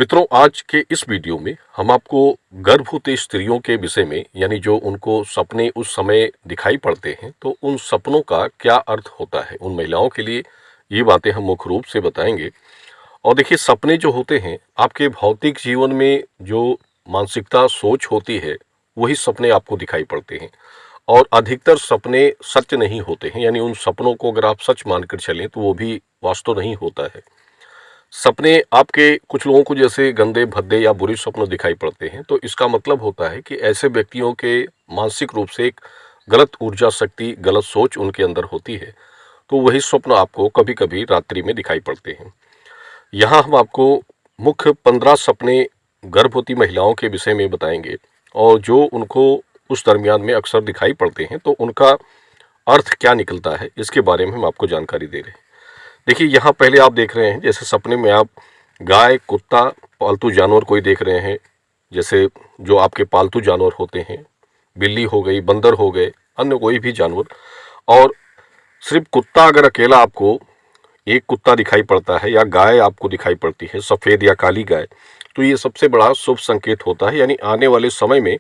मित्रों, आज के इस वीडियो में हम आपको गर्भवती स्त्रियों के विषय में यानी जो उनको सपने उस समय दिखाई पड़ते हैं तो उन सपनों का क्या अर्थ होता है उन महिलाओं के लिए, ये बातें हम मुख्य रूप से बताएंगे। और देखिए, सपने जो होते हैं आपके भौतिक जीवन में जो मानसिकता सोच होती है वही सपने आपको दिखाई पड़ते हैं। और अधिकतर सपने सत्य नहीं होते हैं, यानी उन सपनों को अगर आप सच मानकर चलें तो वो भी वास्तव नहीं होता है। सपने आपके कुछ लोगों को जैसे गंदे भद्दे या बुरे स्वप्न दिखाई पड़ते हैं तो इसका मतलब होता है कि ऐसे व्यक्तियों के मानसिक रूप से एक गलत ऊर्जा शक्ति, गलत सोच उनके अंदर होती है। तो वही स्वप्न आपको कभी कभी रात्रि में दिखाई पड़ते हैं। यहाँ हम आपको मुख्य 15 सपने गर्भवती महिलाओं के विषय में बताएंगे और जो उनको उस दरमियान में अक्सर दिखाई पड़ते हैं तो उनका अर्थ क्या निकलता है इसके बारे में हम आपको जानकारी दे रहे हैं। देखिए, यहाँ पहले आप देख रहे हैं जैसे सपने में आप गाय, कुत्ता, पालतू जानवर कोई देख रहे हैं, जैसे जो आपके पालतू जानवर होते हैं, बिल्ली हो गई, बंदर हो गए, अन्य कोई भी जानवर। और सिर्फ कुत्ता अगर अकेला आपको एक कुत्ता दिखाई पड़ता है या गाय आपको दिखाई पड़ती है, सफ़ेद या काली गाय, तो ये सबसे बड़ा शुभ संकेत होता है, यानी आने वाले समय में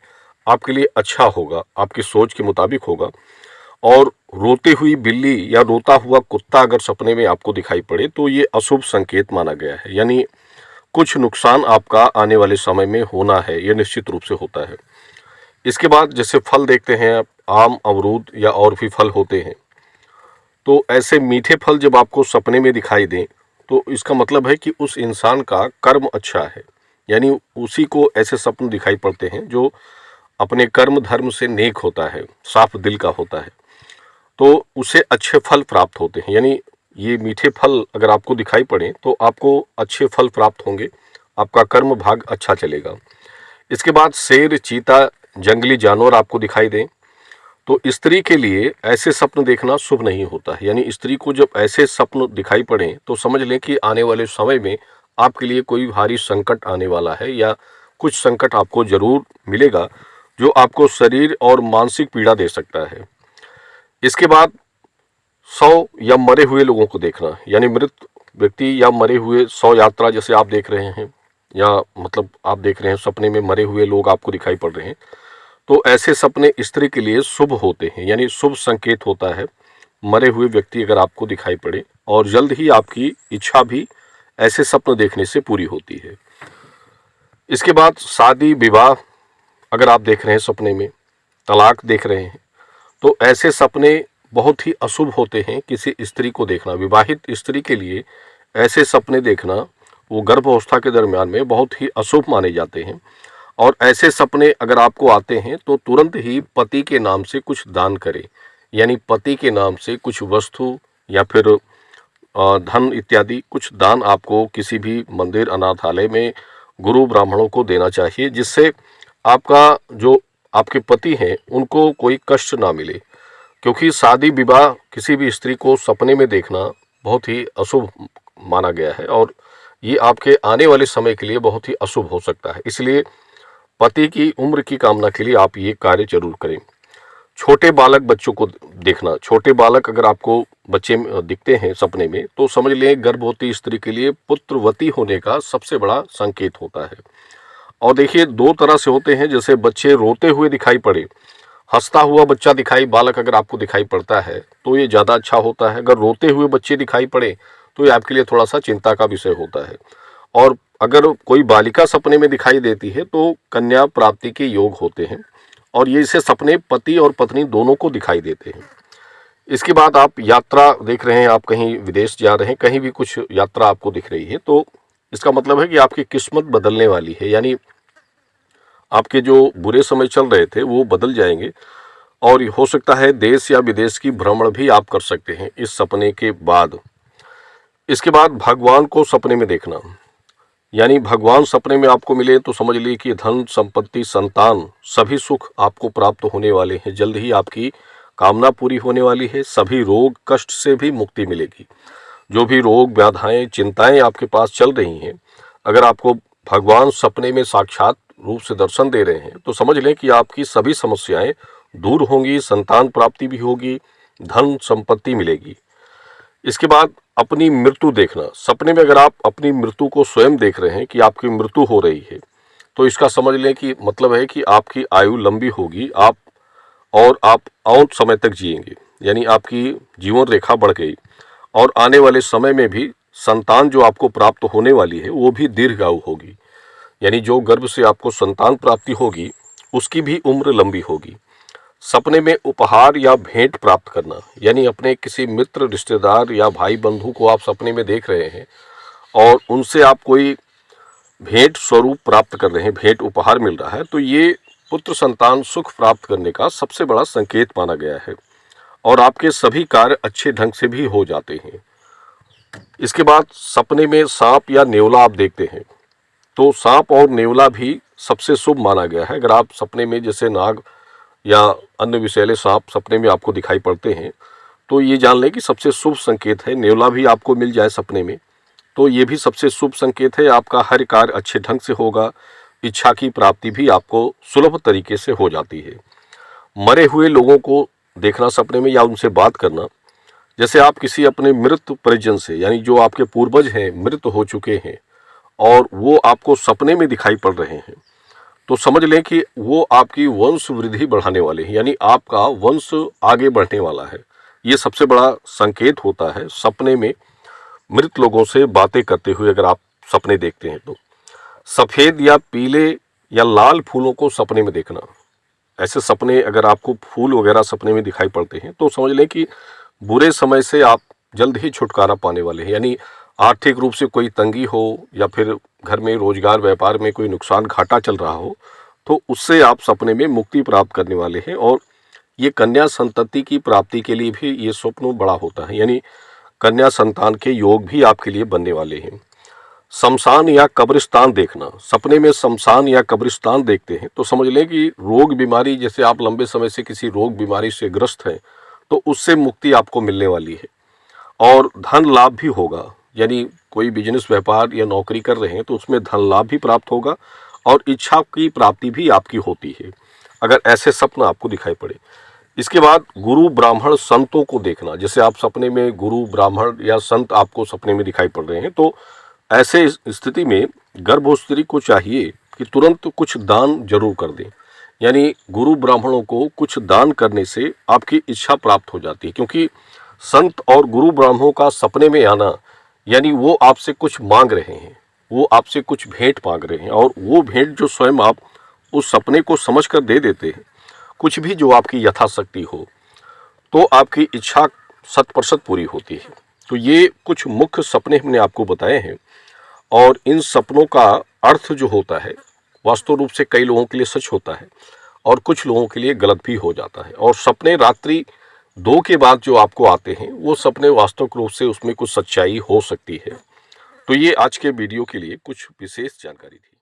आपके लिए अच्छा होगा, आपकी सोच के मुताबिक होगा। और रोती हुई बिल्ली या रोता हुआ कुत्ता अगर सपने में आपको दिखाई पड़े तो ये अशुभ संकेत माना गया है, यानी कुछ नुकसान आपका आने वाले समय में होना है, ये निश्चित रूप से होता है। इसके बाद जैसे फल देखते हैं आप, आम, अमरूद या और भी फल होते हैं, तो ऐसे मीठे फल जब आपको सपने में दिखाई दें तो इसका मतलब है कि उस इंसान का कर्म अच्छा है, यानी उसी को ऐसे सपने दिखाई पड़ते हैं जो अपने कर्म धर्म से नेक होता है, साफ दिल का होता है, तो उसे अच्छे फल प्राप्त होते हैं। यानी ये मीठे फल अगर आपको दिखाई पड़े तो आपको अच्छे फल प्राप्त होंगे, आपका कर्म भाग अच्छा चलेगा। इसके बाद शेर, चीता, जंगली जानवर आपको दिखाई दें तो स्त्री के लिए ऐसे स्वप्न देखना शुभ नहीं होता है। यानी स्त्री को जब ऐसे स्वप्न दिखाई पड़े तो समझ लें कि आने वाले समय में आपके लिए कोई भारी संकट आने वाला है या कुछ संकट आपको जरूर मिलेगा जो आपको शरीर और मानसिक पीड़ा दे सकता है। इसके बाद 100 या मरे हुए लोगों को देखना, यानी मृत व्यक्ति या मरे हुए 100 यात्रा जैसे आप देख रहे हैं, या मतलब आप देख रहे हैं सपने में मरे हुए लोग आपको दिखाई पड़ रहे हैं, तो ऐसे सपने स्त्री के लिए शुभ होते हैं, यानी शुभ संकेत होता है। मरे हुए व्यक्ति अगर आपको दिखाई पड़े और जल्द ही आपकी इच्छा भी ऐसे सपने देखने से पूरी होती है। इसके बाद शादी विवाह अगर आप देख रहे हैं सपने में, तलाक देख रहे हैं, तो ऐसे सपने बहुत ही अशुभ होते हैं। किसी स्त्री को देखना, विवाहित स्त्री के लिए ऐसे सपने देखना वो गर्भावस्था के दरमियान में बहुत ही अशुभ माने जाते हैं। और ऐसे सपने अगर आपको आते हैं तो तुरंत ही पति के नाम से कुछ दान करें, यानी पति के नाम से कुछ वस्तु या फिर धन इत्यादि कुछ दान आपको किसी भी मंदिर, अनाथालय में गुरु ब्राह्मणों को देना चाहिए, जिससे आपका जो आपके पति हैं उनको कोई कष्ट ना मिले। क्योंकि शादी विवाह किसी भी स्त्री को सपने में देखना बहुत ही अशुभ माना गया है और ये आपके आने वाले समय के लिए बहुत ही अशुभ हो सकता है। इसलिए पति की उम्र की कामना के लिए आप ये कार्य जरूर करें। छोटे बालक बच्चों को देखना, छोटे बालक अगर आपको बच्चे दिखते हैं सपने में तो समझ लें गर्भवती स्त्री के लिए पुत्रवती होने का सबसे बड़ा संकेत होता है। और देखिए, दो तरह से होते हैं, जैसे बच्चे रोते हुए दिखाई पड़े, हंसता हुआ बच्चा बालक अगर आपको दिखाई पड़ता है तो ये ज़्यादा अच्छा होता है। अगर रोते हुए बच्चे दिखाई पड़े तो ये आपके लिए थोड़ा सा चिंता का विषय होता है। और अगर कोई बालिका सपने में दिखाई देती है तो कन्या प्राप्ति के योग होते हैं और ये इसे सपने पति और पत्नी दोनों को दिखाई देते हैं। इसके बाद आप यात्रा देख रहे हैं, आप कहीं विदेश जा रहे हैं, कहीं भी कुछ यात्रा आपको दिख रही है तो इसका मतलब है कि आपकी किस्मत बदलने वाली है, यानी आपके जो बुरे समय चल रहे थे वो बदल जाएंगे। और हो सकता है देश या विदेश की भ्रमण भी आप कर सकते हैं इस सपने के बाद। इसके बाद भगवान को सपने में देखना, यानी भगवान सपने में आपको मिले तो समझ लीजिए कि धन, संपत्ति, संतान सभी सुख आपको प्राप्त होने वाले हैं, जल्द ही आपकी कामना पूरी होने वाली है, सभी रोग कष्ट से भी मुक्ति मिलेगी। जो भी रोग व्याधाएं चिंताएं आपके पास चल रही हैं, अगर आपको भगवान सपने में साक्षात रूप से दर्शन दे रहे हैं तो समझ लें कि आपकी सभी समस्याएं दूर होंगी, संतान प्राप्ति भी होगी, धन संपत्ति मिलेगी। इसके बाद अपनी मृत्यु देखना। सपने में अगर आप अपनी मृत्यु को स्वयं देख रहे हैं कि आपकी मृत्यु हो रही है, तो इसका समझ लें कि मतलब है कि आपकी आयु लंबी होगी, आप और समय तक जिएंगे, यानी आपकी जीवन रेखा बढ़ गई और आने वाले समय में भी संतान जो आपको प्राप्त होने वाली है वो भी दीर्घायु होगी, यानी जो गर्भ से आपको संतान प्राप्ति होगी उसकी भी उम्र लंबी होगी। सपने में उपहार या भेंट प्राप्त करना, यानी अपने किसी मित्र, रिश्तेदार या भाई बंधु को आप सपने में देख रहे हैं और उनसे आप कोई भेंट स्वरूप प्राप्त कर रहे हैं, भेंट उपहार मिल रहा है, तो ये पुत्र संतान सुख प्राप्त करने का सबसे बड़ा संकेत माना गया है और आपके सभी कार्य अच्छे ढंग से भी हो जाते हैं। इसके बाद सपने में सांप या नेवला आप देखते हैं, तो सांप और नेवला भी सबसे शुभ माना गया है। अगर आप सपने में जैसे नाग या अन्य विषैले सांप सपने में आपको दिखाई पड़ते हैं, तो ये जान लें कि सबसे शुभ संकेत है। नेवला भी आपको मिल जाए सपने में, तो ये भी सबसे शुभ संकेत है। आपका हर कार्य अच्छे ढंग से होगा, इच्छा की प्राप्ति भी आपको सुलभ तरीके से हो जाती है। मरे हुए लोगों को देखना सपने में या उनसे बात करना, जैसे आप किसी अपने मृत परिजन से, यानी जो आपके पूर्वज हैं, मृत हो चुके हैं और वो आपको सपने में दिखाई पड़ रहे हैं, तो समझ लें कि वो आपकी वंश वृद्धि बढ़ाने वाले हैं, यानी आपका वंश आगे बढ़ने वाला है। ये सबसे बड़ा संकेत होता है सपने में मृत लोगों से बातें करते हुए अगर आप सपने देखते हैं तो। सफ़ेद या पीले या लाल फूलों को सपने में देखना, ऐसे सपने अगर आपको फूल वगैरह सपने में दिखाई पड़ते हैं तो समझ लें कि बुरे समय से आप जल्द ही छुटकारा पाने वाले हैं, यानी आर्थिक रूप से कोई तंगी हो या फिर घर में रोजगार व्यापार में कोई नुकसान घाटा चल रहा हो, तो उससे आप सपने में मुक्ति प्राप्त करने वाले हैं। और ये कन्या संतति की प्राप्ति के लिए भी ये स्वप्न बड़ा होता है, यानी कन्या संतान के योग भी आपके लिए बनने वाले हैं। शमशान या कब्रिस्तान देखना, सपने में शमशान या कब्रिस्तान देखते हैं तो समझ लें कि रोग बीमारी, जैसे आप लंबे समय से किसी रोग बीमारी से ग्रस्त हैं तो उससे मुक्ति आपको मिलने वाली है और धन लाभ भी होगा, यानी कोई बिजनेस व्यापार या नौकरी कर रहे हैं तो उसमें धन लाभ भी प्राप्त होगा और इच्छा की प्राप्ति भी आपकी होती है, अगर ऐसे सपना आपको दिखाई पड़े। इसके बाद गुरु ब्राह्मण संतों को देखना, जैसे आप सपने में गुरु ब्राह्मण या संत आपको सपने में दिखाई पड़ रहे हैं, तो ऐसे स्थिति में गर्भ स्त्री को चाहिए कि तुरंत कुछ दान जरूर कर दें, यानी गुरु ब्राह्मणों को कुछ दान करने से आपकी इच्छा प्राप्त हो जाती है, क्योंकि संत और गुरु ब्राह्मणों का सपने में आना यानी वो आपसे कुछ मांग रहे हैं, वो आपसे कुछ भेंट मांग रहे हैं और वो भेंट जो स्वयं आप उस सपने को समझकर दे देते हैं, कुछ भी जो आपकी यथाशक्ति हो, तो आपकी इच्छा 100% पूरी होती है। तो ये कुछ मुख्य सपने हमने आपको बताए हैं और इन सपनों का अर्थ जो होता है वास्तव रूप से कई लोगों के लिए सच होता है और कुछ लोगों के लिए गलत भी हो जाता है। और सपने रात्रि 2 के बाद जो आपको आते हैं वो सपने वास्तविक रूप से उसमें कुछ सच्चाई हो सकती है। तो ये आज के वीडियो के लिए कुछ विशेष जानकारी थी।